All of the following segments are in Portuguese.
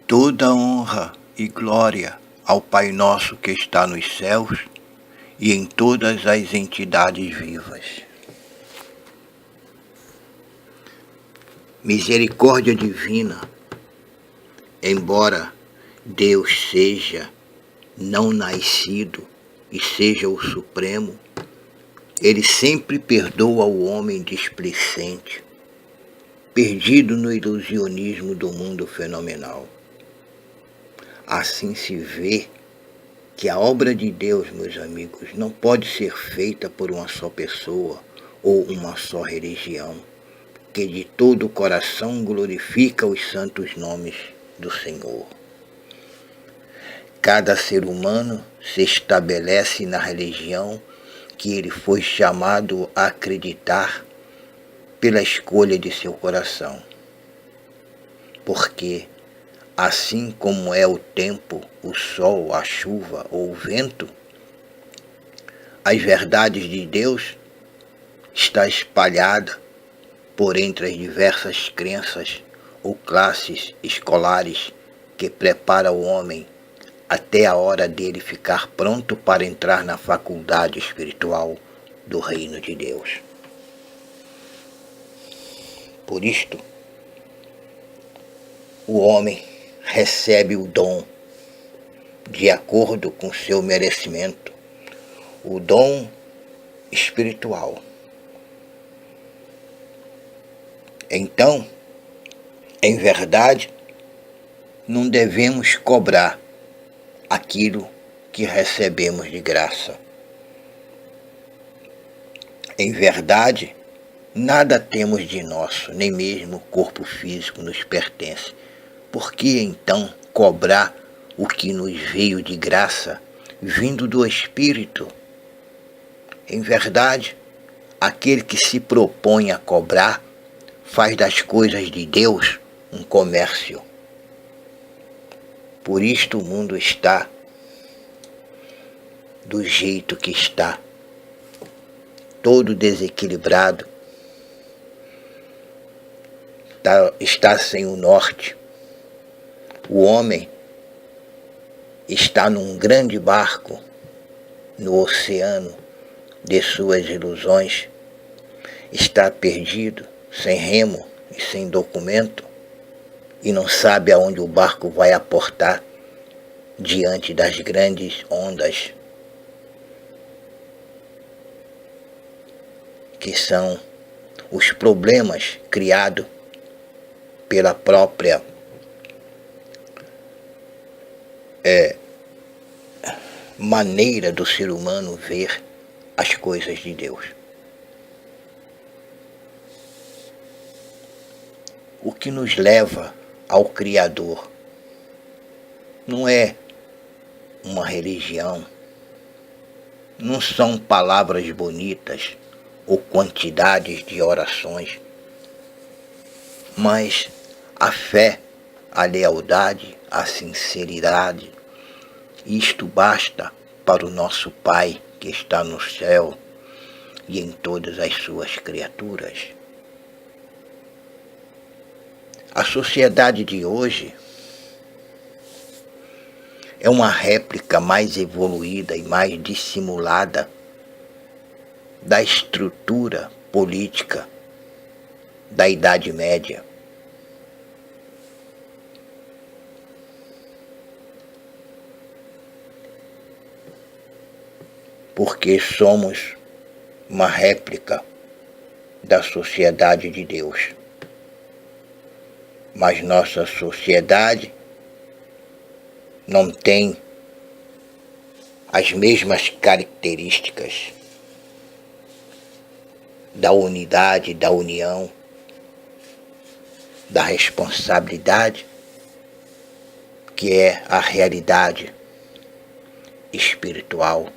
Toda honra e glória ao Pai nosso que está nos céus e em todas as entidades vivas. Misericórdia divina, embora Deus seja não nascido e seja o Supremo, Ele sempre perdoa o homem displicente, perdido no ilusionismo do mundo fenomenal. Assim se vê que a obra de Deus, meus amigos, não pode ser feita por uma só pessoa ou uma só religião, que de todo o coração glorifica os santos nomes do Senhor. Cada ser humano se estabelece na religião que ele foi chamado a acreditar pela escolha de seu coração. Porque, assim como é o tempo, o sol, a chuva ou o vento, as verdades de Deus está espalhada por entre as diversas crenças ou classes escolares que prepara o homem até a hora dele ficar pronto para entrar na faculdade espiritual do reino de Deus. Por isto, o homem recebe o dom de acordo com seu merecimento, o dom espiritual. Então, em verdade, não devemos cobrar aquilo que recebemos de graça. Em verdade, nada temos de nosso, nem mesmo o corpo físico nos pertence. Por que então cobrar o que nos veio de graça, vindo do Espírito? Em verdade, aquele que se propõe a cobrar faz das coisas de Deus um comércio. Por isto o mundo está do jeito que está, todo desequilibrado, está sem o norte. O homem está num grande barco no oceano de suas ilusões, está perdido, sem remo e sem documento, e não sabe aonde o barco vai aportar diante das grandes ondas que são os problemas criados pela própria maneira do ser humano ver as coisas de Deus. O que nos leva ao Criador não é uma religião, não são palavras bonitas ou quantidades de orações, mas a fé, a lealdade, a sinceridade. Isto basta para o nosso Pai que está no céu e em todas as suas criaturas. A sociedade de hoje é uma réplica mais evoluída e mais dissimulada da estrutura política da Idade Média. Porque somos uma réplica da sociedade de Deus. Mas nossa sociedade não tem as mesmas características da unidade, da união, da responsabilidade, que é a realidade espiritual.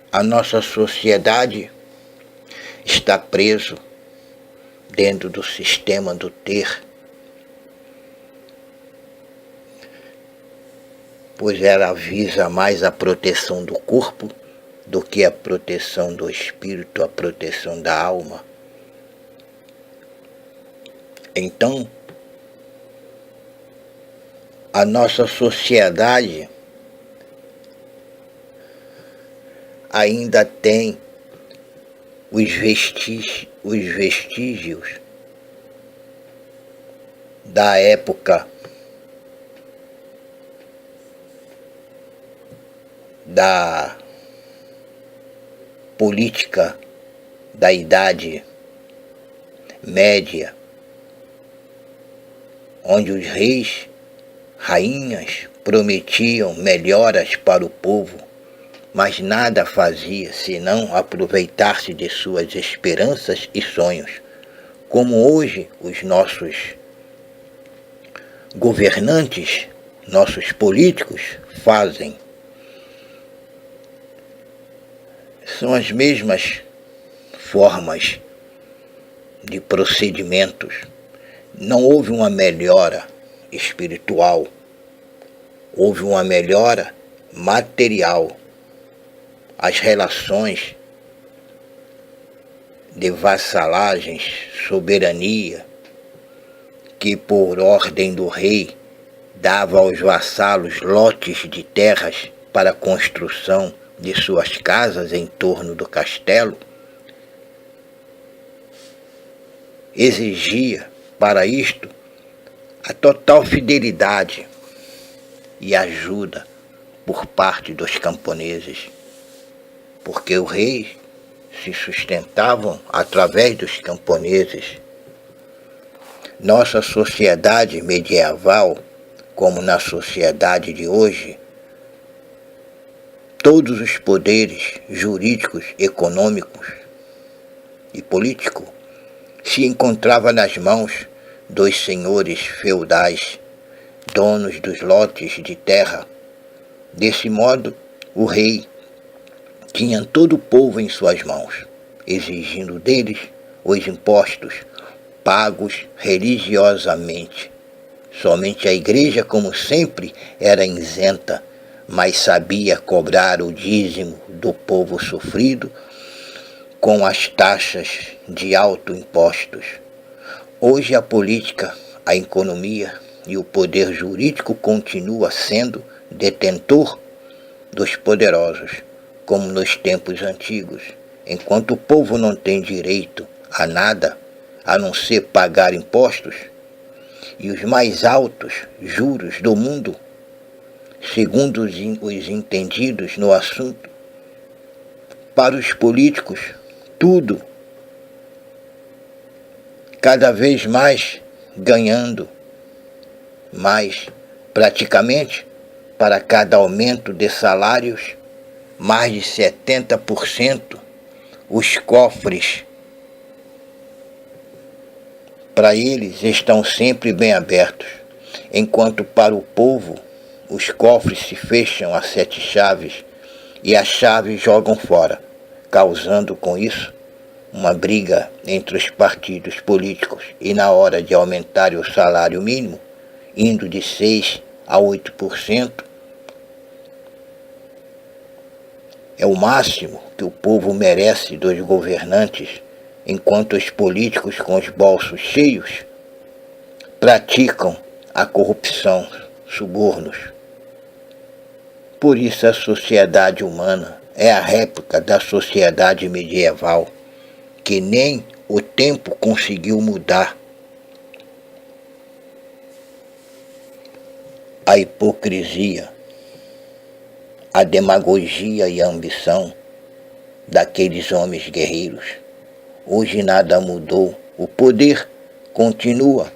A nossa sociedade está preso dentro do sistema do ter, pois ela visa mais a proteção do corpo do que a proteção do espírito, a proteção da alma. Então, a nossa sociedade ainda tem os vestígios da época da política da Idade Média, onde os reis, rainhas prometiam melhoras para o povo, mas nada fazia senão aproveitar-se de suas esperanças e sonhos, como hoje os nossos governantes, nossos políticos fazem. São as mesmas formas de procedimentos. Não houve uma melhora espiritual, houve uma melhora material. As relações de vassalagens, soberania, que por ordem do rei dava aos vassalos lotes de terras para a construção de suas casas em torno do castelo, exigia para isto a total fidelidade e ajuda por parte dos camponeses, porque os reis se sustentavam através dos camponeses. Nossa sociedade medieval, como na sociedade de hoje, todos os poderes jurídicos, econômicos e políticos se encontravam nas mãos dos senhores feudais, donos dos lotes de terra. Desse modo, o rei tinha todo o povo em suas mãos, exigindo deles os impostos pagos religiosamente. Somente a igreja, como sempre, era isenta, mas sabia cobrar o dízimo do povo sofrido com as taxas de autoimpostos. Hoje a política, a economia e o poder jurídico continua sendo detentor dos poderosos, como nos tempos antigos, enquanto o povo não tem direito a nada a não ser pagar impostos e os mais altos juros do mundo, segundo os entendidos no assunto. Para os políticos, tudo cada vez mais ganhando mais, praticamente, para cada aumento de salários, mais de 70%, os cofres para eles estão sempre bem abertos, enquanto para o povo os cofres se fecham a 7 chaves e as chaves jogam fora, causando com isso uma briga entre os partidos políticos e na hora de aumentar o salário mínimo, indo de 6% a 8%, é o máximo que o povo merece dos governantes, enquanto os políticos com os bolsos cheios praticam a corrupção, subornos. Por isso a sociedade humana é a réplica da sociedade medieval, que nem o tempo conseguiu mudar. A hipocrisia, a demagogia e a ambição daqueles homens guerreiros. Hoje nada mudou, o poder continua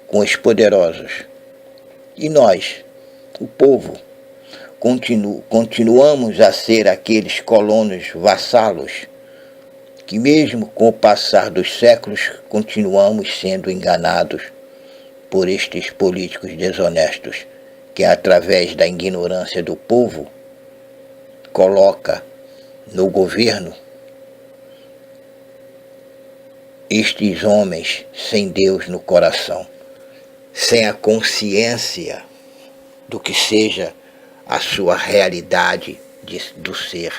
com os poderosos. E nós, o povo, continuamos a ser aqueles colonos vassalos que mesmo com o passar dos séculos continuamos sendo enganados por estes políticos desonestos que através da ignorância do povo coloca no governo estes homens sem Deus no coração, sem a consciência do que seja a sua realidade do ser.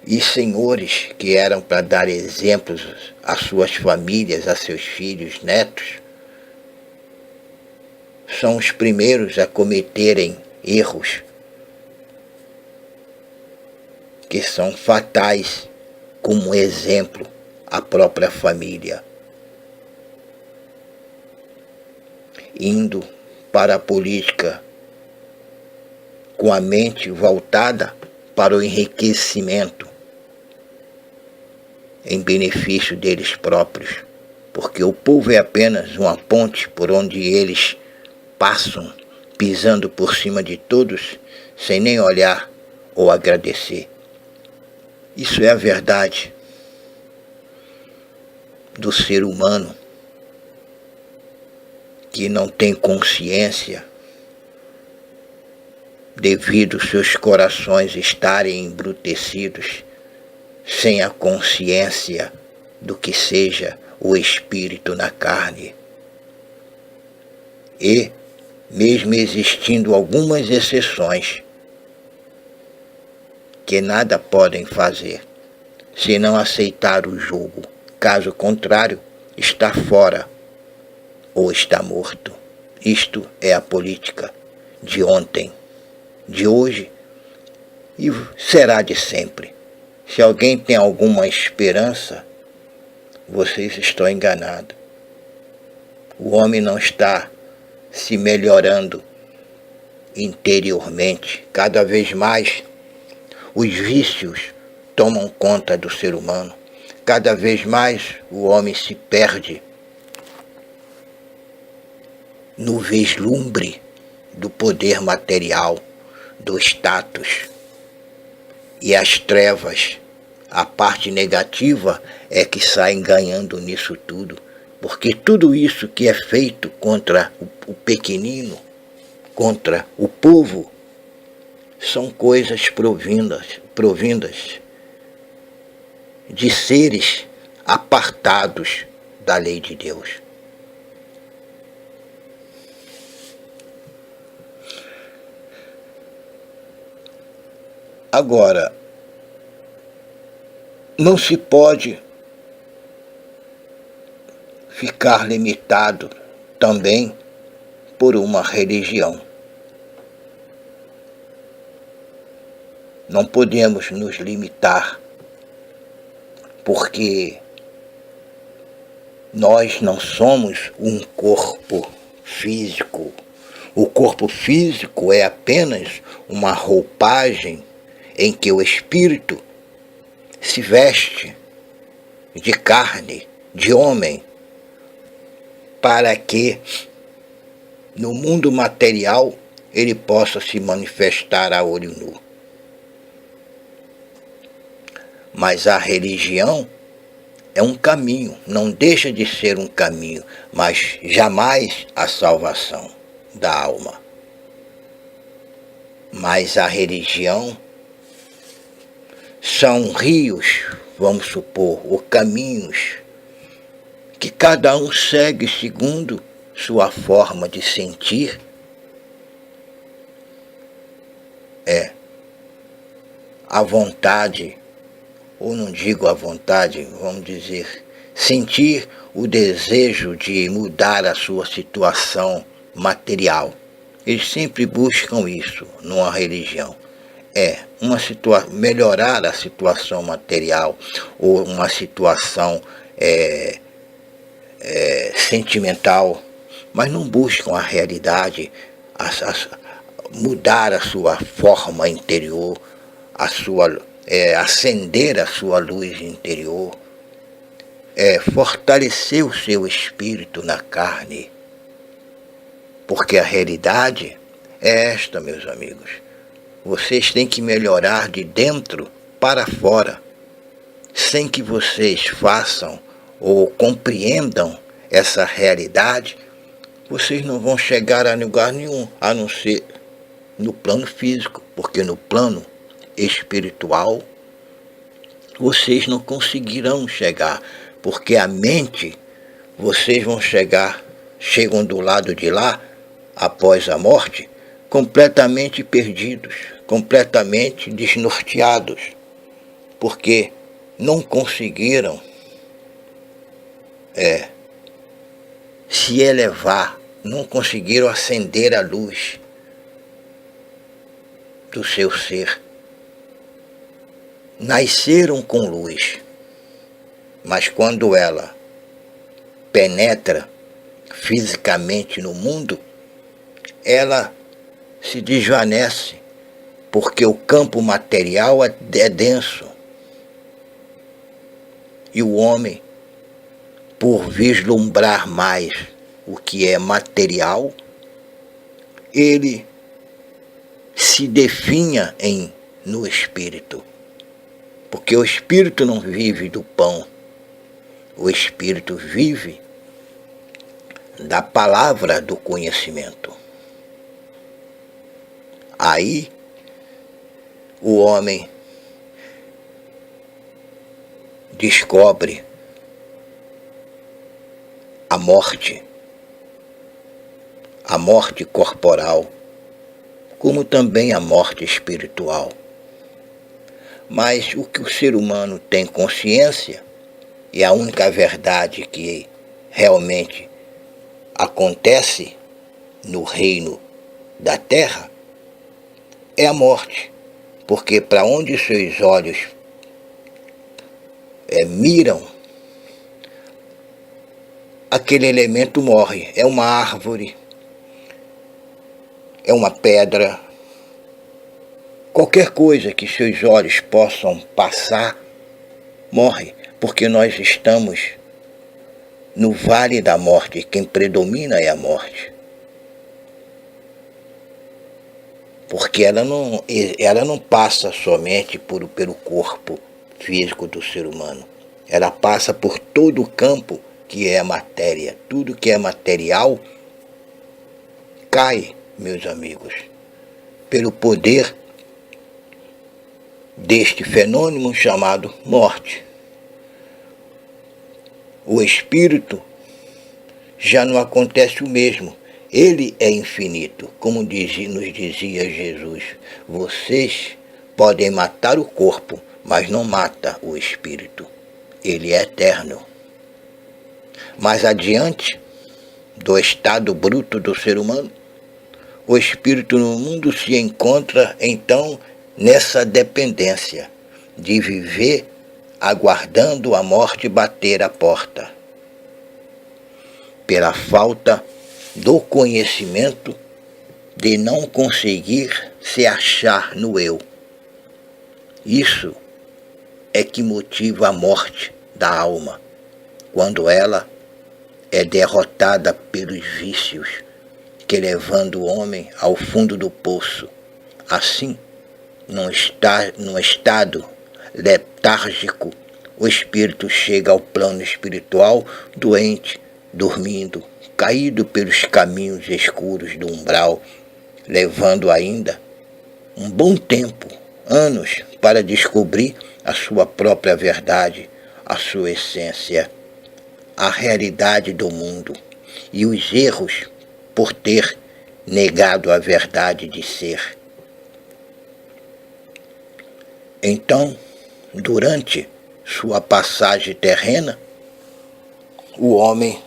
E senhores que eram para dar exemplos às suas famílias, a seus filhos, netos, são os primeiros a cometerem erros que são fatais, como exemplo à própria família, indo para a política com a mente voltada para o enriquecimento em benefício deles próprios, porque o povo é apenas uma ponte por onde eles passam, pisando por cima de todos, sem nem olhar ou agradecer. Isso é a verdade do ser humano que não tem consciência devido seus corações estarem embrutecidos, sem a consciência do que seja o espírito na carne. E, mesmo existindo algumas exceções, que nada podem fazer, senão aceitar o jugo. Caso contrário, está fora ou está morto. Isto é a política de ontem, de hoje e será de sempre. Se alguém tem alguma esperança, vocês estão enganados. O homem não está se melhorando interiormente. Cada vez mais os vícios tomam conta do ser humano. Cada vez mais o homem se perde no vislumbre do poder material, do status. E as trevas, a parte negativa, é que saem ganhando nisso tudo. Porque tudo isso que é feito contra o pequenino, contra o povo, são coisas provindas de seres apartados da lei de Deus. Agora, não se pode ficar limitado também por uma religião. Não podemos nos limitar, porque nós não somos um corpo físico. O corpo físico é apenas uma roupagem em que o espírito se veste de carne, de homem, para que no mundo material ele possa se manifestar a olho nu. Mas a religião é um caminho, não deixa de ser um caminho, mas jamais a salvação da alma. Mas a religião são rios, vamos supor, ou caminhos, que cada um segue segundo sua forma de sentir. É a vontade, ou não digo a vontade, vamos dizer, sentir o desejo de mudar a sua situação material. Eles sempre buscam isso numa religião. Melhorar a situação material ou uma situação sentimental, mas não buscam a realidade, mudar a sua forma interior, acender a sua luz interior, fortalecer o seu espírito na carne. Porque a realidade é esta, meus amigos. Vocês têm que melhorar de dentro para fora, sem que vocês façam ou compreendam essa realidade. Vocês não vão chegar a lugar nenhum, a não ser no plano físico, porque no plano espiritual vocês não conseguirão chegar, porque a mente, vocês chegam do lado de lá, após a morte, completamente perdidos, completamente desnorteados, porque não conseguiram se elevar, não conseguiram acender a luz do seu ser. Nasceram com luz, mas quando ela penetra fisicamente no mundo, ela se desvanece, porque o campo material é denso. E o homem, por vislumbrar mais o que é material, ele se definha no espírito. Porque o espírito não vive do pão, o espírito vive da palavra do conhecimento. Aí o homem descobre a morte corporal, como também a morte espiritual. Mas o que o ser humano tem consciência, e a única verdade que realmente acontece no reino da terra, é a morte. Porque para onde seus olhos miram, aquele elemento morre. É uma árvore, é uma pedra, qualquer coisa que seus olhos possam passar, morre. Porque nós estamos no vale da morte, quem predomina é a morte. Porque ela não passa somente pelo corpo físico do ser humano. Ela passa por todo o campo que é matéria. Tudo que é material cai, meus amigos, pelo poder deste fenômeno chamado morte. O espírito já não acontece o mesmo. Ele é infinito, como nos dizia Jesus. Vocês podem matar o corpo, mas não mata o espírito. Ele é eterno. Mais adiante do estado bruto do ser humano, o espírito no mundo se encontra, então, nessa dependência de viver aguardando a morte bater à porta. Pela falta do conhecimento, de não conseguir se achar no eu. Isso é que motiva a morte da alma, quando ela é derrotada pelos vícios, que levando o homem ao fundo do poço. Assim, num estado letárgico, o espírito chega ao plano espiritual doente, dormindo, caído pelos caminhos escuros do umbral, levando ainda um bom tempo, anos, para descobrir a sua própria verdade, a sua essência, a realidade do mundo e os erros por ter negado a verdade de ser. Então, durante sua passagem terrena, o homem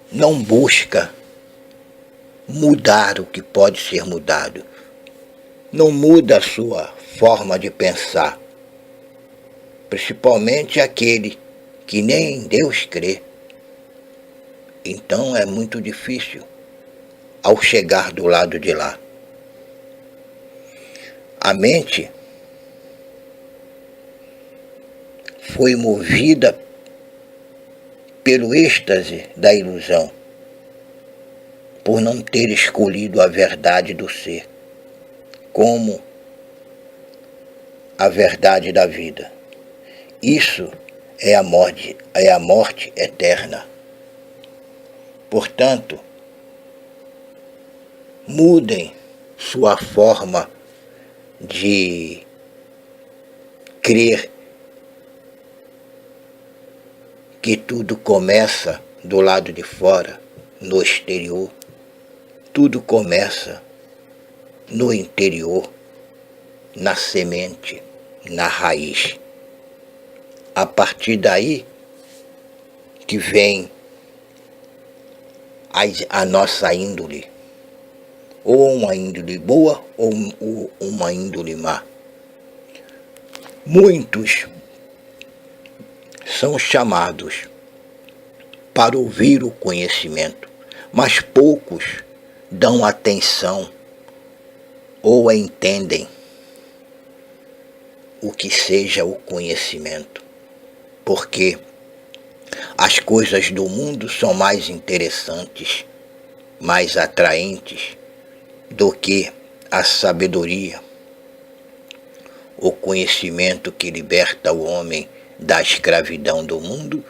não busca mudar o que pode ser mudado. Não muda a sua forma de pensar, principalmente aquele que nem em Deus crê. Então é muito difícil ao chegar do lado de lá. A mente foi movida pelo êxtase da ilusão, por não ter escolhido a verdade do ser como a verdade da vida. Isso é a morte eterna. Portanto, mudem sua forma de crer que tudo começa do lado de fora, no exterior. Tudo começa no interior. na semente, na raiz. A partir daí que vem a nossa índole, ou uma índole boa ou uma índole má. Muitos são chamados para ouvir o conhecimento, mas poucos dão atenção ou entendem o que seja o conhecimento, porque as coisas do mundo são mais interessantes, mais atraentes do que a sabedoria, o conhecimento que liberta o homem da escravidão do mundo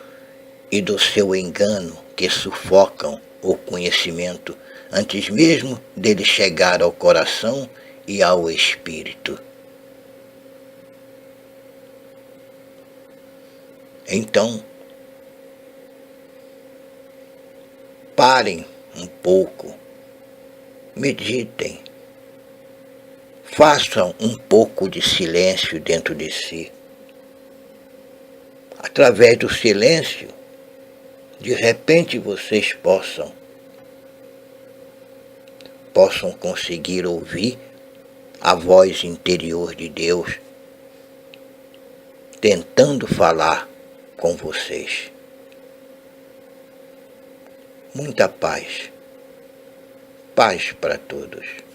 e do seu engano, que sufocam o conhecimento antes mesmo dele chegar ao coração e ao espírito. Então, parem um pouco, meditem, façam um pouco de silêncio dentro de si. Através do silêncio, de repente vocês possam conseguir ouvir a voz interior de Deus tentando falar com vocês. Muita paz. Paz para todos.